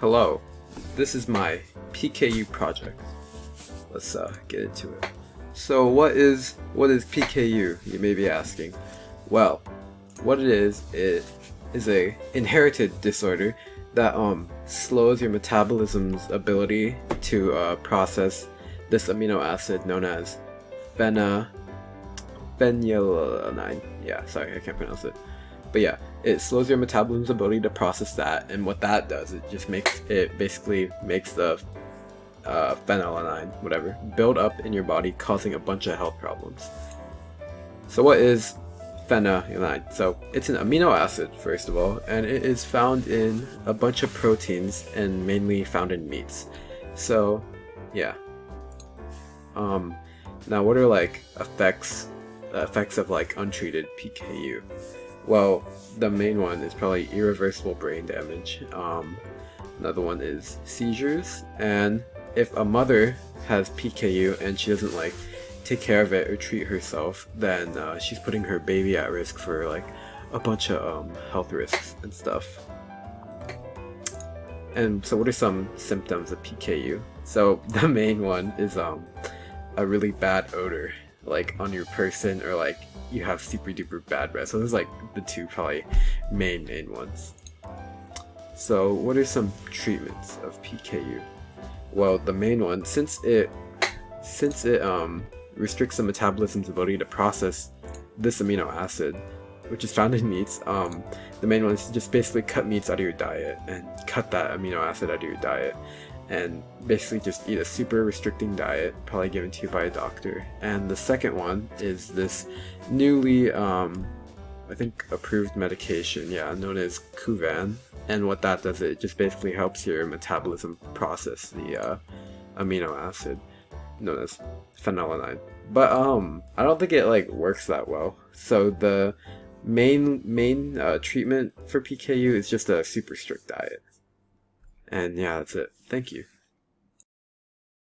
Hello, this is my PKU project. Let's get into it. So what is PKU, you may be asking? Well, what it is a inherited disorder that slows your metabolism's ability to process this amino acid known as phenylalanine. Yeah, sorry, I can't pronounce it. But yeah, it slows your metabolism's ability to process that, and what that does, it basically makes the phenylalanine, whatever, build up in your body, causing a bunch of health problems. So what is phenylalanine? So it's an amino acid, first of all, and it is found in a bunch of proteins and mainly found in meats. So yeah. Now what are like effects of like untreated PKU? Well, the main one is probably irreversible brain damage. Another one is seizures, and if a mother has PKU and she doesn't like take care of it or treat herself, then she's putting her baby at risk for like a bunch of health risks and stuff. And so what are some symptoms of PKU? So the main one is a really bad odor, like on your person, or like you have super duper bad breath. So those are like the two probably main ones. So what are some treatments of PKU? Well, the main one, since it restricts the metabolism's ability to process this amino acid, which is found in meats, the main one is to just basically cut meats out of your diet and cut that amino acid out of your diet, and basically just eat a super restricting diet, probably given to you by a doctor. And the second one is this newly, I think, approved medication, known as Kuvan. And what that does, it just basically helps your metabolism process the amino acid known as phenylalanine. But I don't think it like works that well. So the main treatment for PKU is just a super strict diet. And yeah, that's it. Thank you.